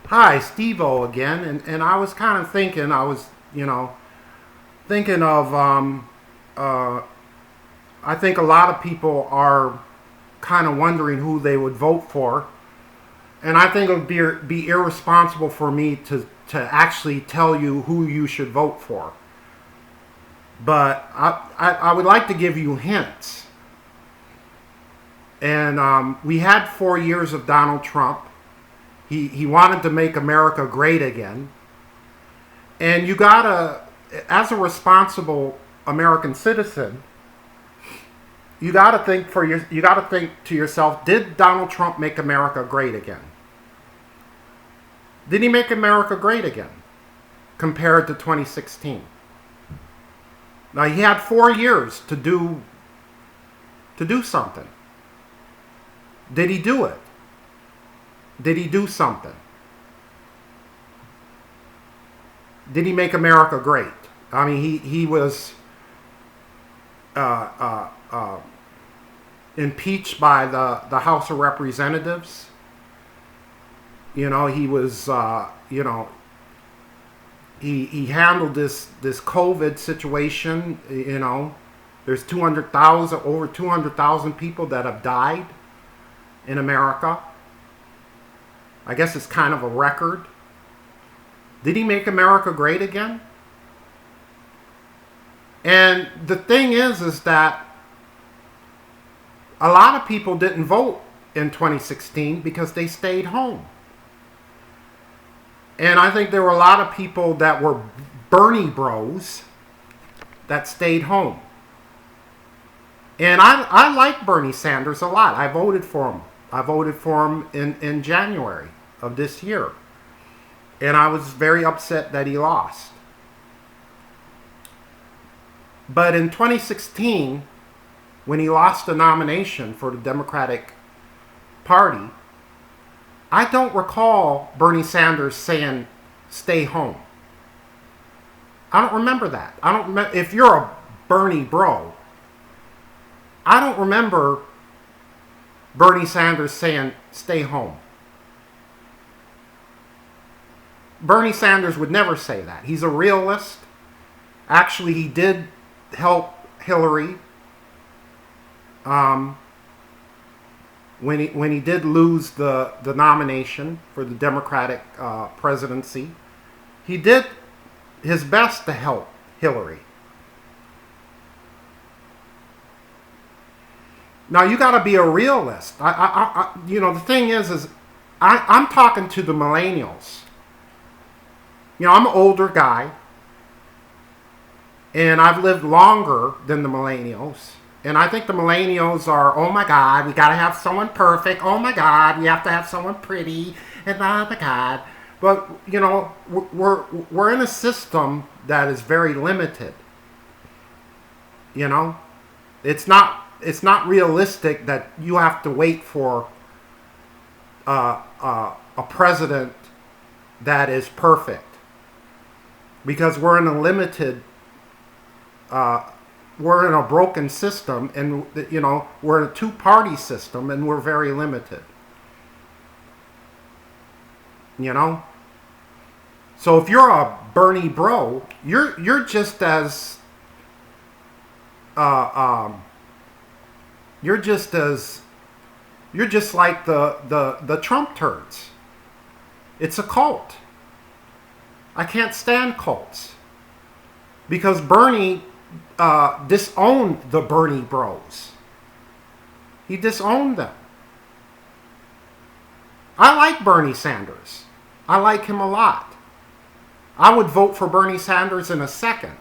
Hi, Stevo again, and I was kind of thinking, thinking of, uh, I think a lot of people are kind of wondering who they would vote for, and I think it would be irresponsible for me to actually tell you who you should vote for. But I would like to give you hints. And we had 4 years of Donald Trump. He wanted to make America great again. And you gotta, as a responsible American citizen, you gotta think to yourself, did Donald Trump make America great again? Did he make America great again compared to 2016? Now he had 4 years to do something. Did he do it? Did he do something? Did he make America great? I mean, he was impeached by the House of Representatives. He was, he handled this COVID situation. There's over 200,000 people that have died in America. I guess it's kind of a record. Did he make America great again? And the thing is that a lot of people didn't vote in 2016 because they stayed home. And I think there were a lot of people that were Bernie bros that stayed home. And I like Bernie Sanders a lot. I voted for him. I voted for him in January of this year. And I was very upset that he lost. But in 2016, when he lost the nomination for the Democratic Party, I don't recall Bernie Sanders saying, stay home. I don't remember that. I don't remember. If you're a Bernie bro, I don't remember Bernie Sanders saying, stay home. Bernie Sanders would never say that. He's a realist. Actually, he did help Hillary when he did lose the nomination for the Democratic presidency. He did his best to help Hillary. Now you got to be a realist. The thing is I'm talking to the millennials. I'm an older guy, and I've lived longer than the millennials. And I think the millennials are, oh my God, we got to have someone perfect. Oh my God, we have to have someone pretty. And oh my God. But, we're in a system that is very limited. It's not realistic that you have to wait for a president that is perfect. Because we're in a limited, we're in a broken system, and we're in a two-party system, and we're very limited. So if you're a Bernie bro, you're just as you're just like the Trump turds. It's a cult. I can't stand cults because Bernie disowned the Bernie bros. He disowned them. I like Bernie Sanders. I like him a lot. I would vote for Bernie Sanders in a second.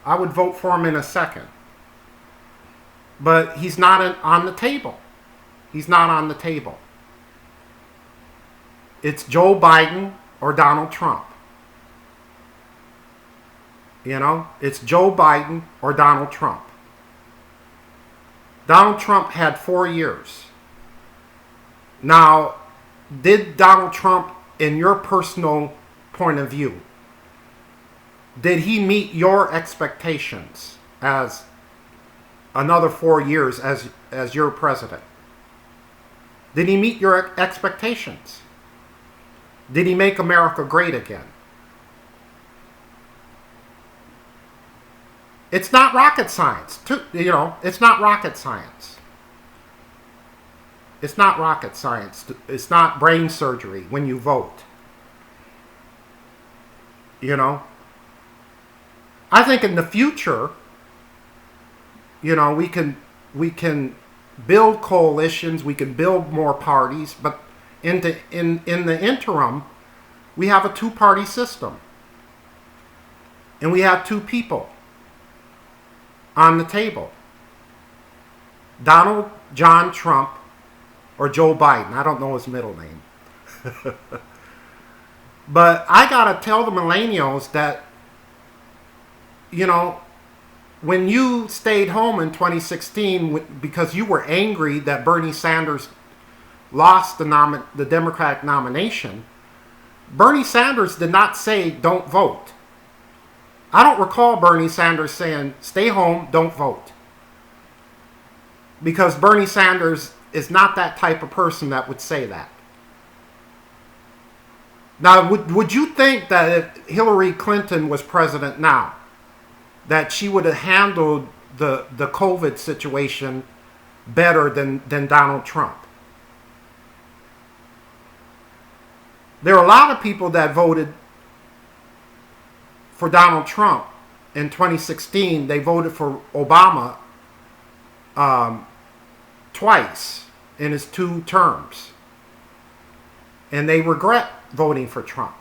I would vote for him in a second. But he's not on the table. He's not on the table. It's Joe Biden or Donald Trump. It's Joe Biden or Donald Trump. Donald Trump had 4 years. Now, did Donald Trump, in your personal point of view, did he meet your expectations as another 4 years as your president? Did he meet your expectations? Did he make America great again? It's not rocket science. It's not rocket science. It's not rocket science. It's not brain surgery when you vote. I think in the future, we can build coalitions, we can build more parties, but in the interim, we have a two-party system. And we have two people on the table. Donald John Trump or Joe Biden. I don't know his middle name. But I got to tell the millennials that, when you stayed home in 2016 because you were angry that Bernie Sanders lost the Democratic nomination, Bernie Sanders did not say don't vote. I don't recall Bernie Sanders saying stay home, don't vote. Because Bernie Sanders is not that type of person that would say that. Now, would you think that if Hillary Clinton was president now, that she would have handled the COVID situation better than Donald Trump? There are a lot of people that voted for Donald Trump in 2016. They voted for Obama twice in his 2 terms. And they regret voting for Trump.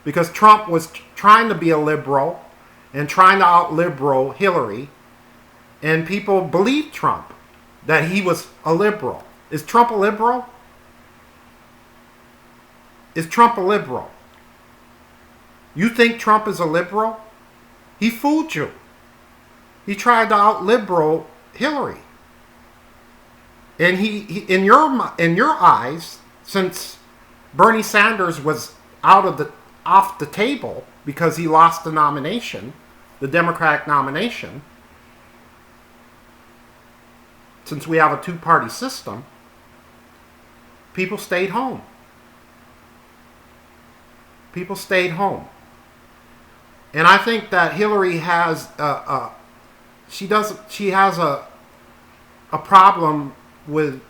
Because Trump was trying to be a liberal and trying to out-liberal Hillary. And people believed Trump, that he was a liberal. Is Trump a liberal? Is Trump a liberal? You think Trump is a liberal? He fooled you. He tried to out-liberal Hillary. And he in your eyes, since Bernie Sanders was off the table because he lost the nomination, the Democratic nomination, since we have a two-party system, people stayed home. People stayed home. And I think that Hillary has she has a problem with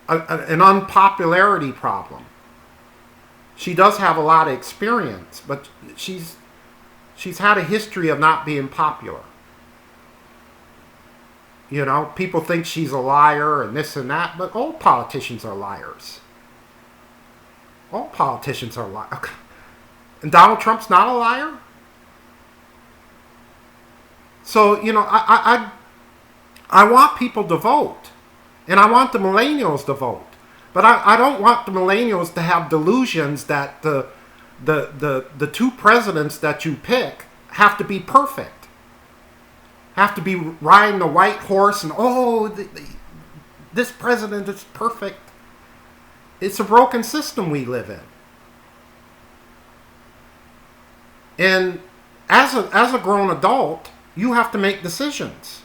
an unpopularity problem. She does have a lot of experience, but she's had a history of not being popular. People think she's a liar and this and that, but all politicians are liars. All politicians are liars. And Donald Trump's not a liar? So, I want people to vote. And I want the millennials to vote. But I don't want the millennials to have delusions that the 2 presidents that you pick have to be perfect. Have to be riding the white horse and, this president is perfect. It's a broken system we live in. And as a grown adult, you have to make decisions.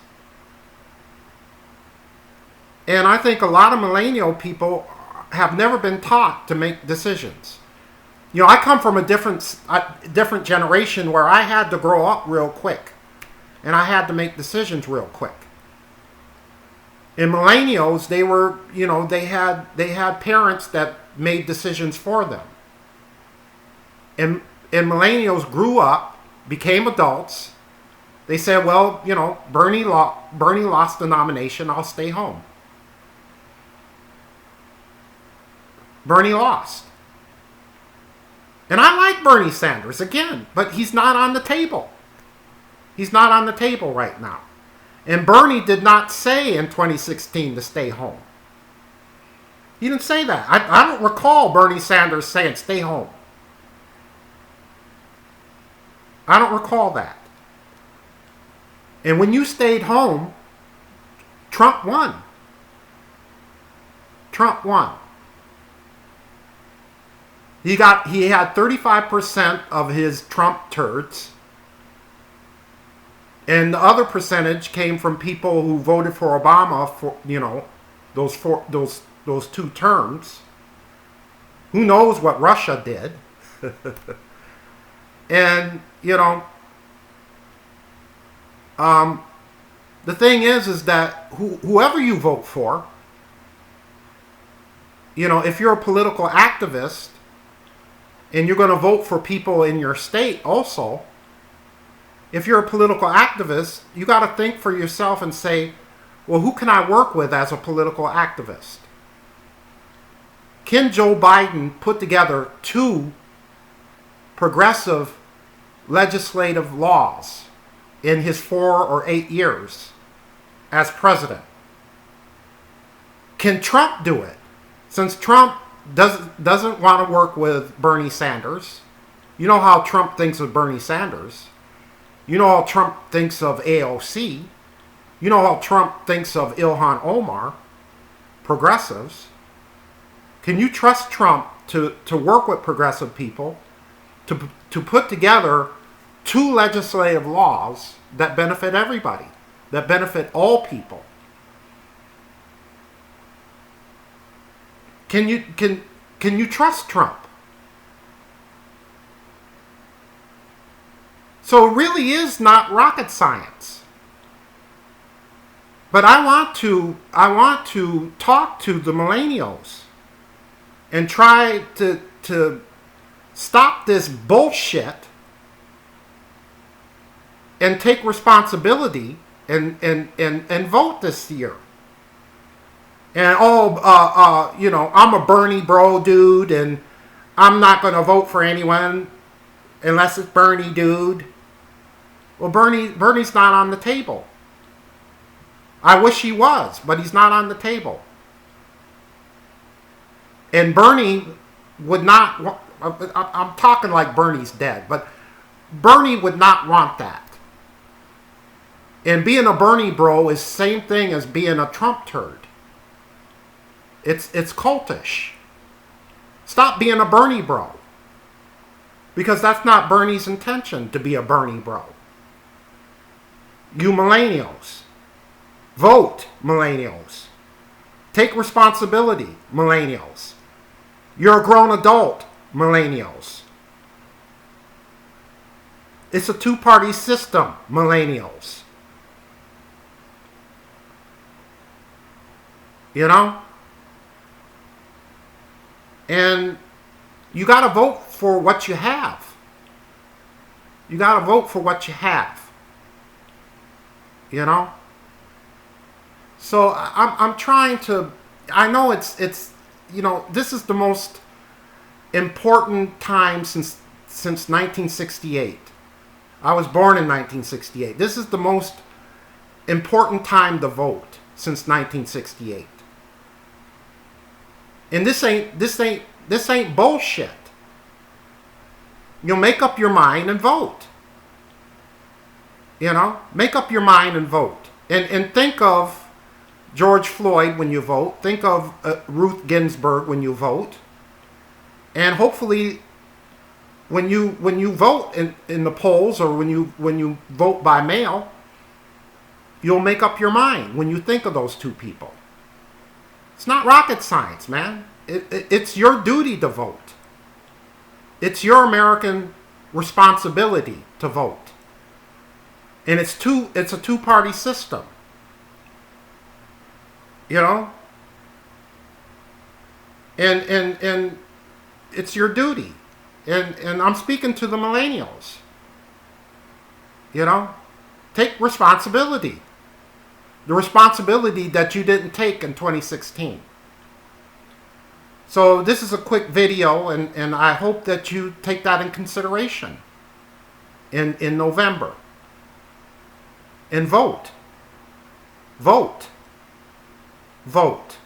And I think a lot of millennial people have never been taught to make decisions. I come from a different generation where I had to grow up real quick. And I had to make decisions real quick. And millennials, they were, they had parents that made decisions for them. And millennials grew up, became adults. They said, well, Bernie lost the nomination, I'll stay home. Bernie lost. And I like Bernie Sanders, again, but he's not on the table. He's not on the table right now. And Bernie did not say in 2016 to stay home. He didn't say that. I don't recall Bernie Sanders saying stay home. I don't recall that. And when you stayed home, Trump won. Trump won. He had 35% of his Trump turds. And the other percentage came from people who voted for Obama for, those 2 terms. Who knows what Russia did? And, you know, the thing is that whoever you vote for, you know, if you're a political activist and you're going to vote for people in your state also, if you're a political activist, you got to think for yourself and say, well, who can I work with as a political activist? Can Joe Biden put together 2 progressive legislative laws in his 4 or 8 years as president? Can Trump do it? Since Trump doesn't want to work with Bernie Sanders, you know how Trump thinks of Bernie Sanders. You know how Trump thinks of AOC. You know how Trump thinks of Ilhan Omar, progressives. Can you trust Trump to work with progressive people to put together 2 legislative laws that benefit everybody, that benefit all people? Can you trust Trump? So it really is not rocket science. But I want to talk to the millennials and try to stop this bullshit and take responsibility and vote this year. And you know, I'm a Bernie bro dude, and I'm not going to vote for anyone unless it's Bernie dude. Well, Bernie's not on the table. I wish he was, but he's not on the table. And Bernie would not. I'm talking like Bernie's dead, but Bernie would not want that. And being a Bernie bro is the same thing as being a Trump turd. It's cultish. Stop being a Bernie bro. Because that's not Bernie's intention, to be a Bernie bro. You millennials. Vote, millennials. Take responsibility, millennials. You're a grown adult, millennials. It's a 2-party system, millennials. You know? And you got to vote for what you have. You got to vote for what you have. You know? So I'm trying to, I know it's you know, this is the most important time since 1968. I was born in 1968. This is the most important time to vote since 1968. And this ain't bullshit. You'll make up your mind and vote. You know, make up your mind and vote. And think of George Floyd when you vote. Think of Ruth Ginsburg when you vote. And hopefully, when you vote in the polls, or when you vote by mail, you'll make up your mind when you think of those 2 people. It's not rocket science, man. It's your duty to vote. It's your American responsibility to vote. And it's a 2-party system. You know? And it's your duty. And I'm speaking to the millennials. You know? Take responsibility. The responsibility that you didn't take in 2016. So this is a quick video, and I hope that you take that in consideration in November. And vote. Vote. Vote.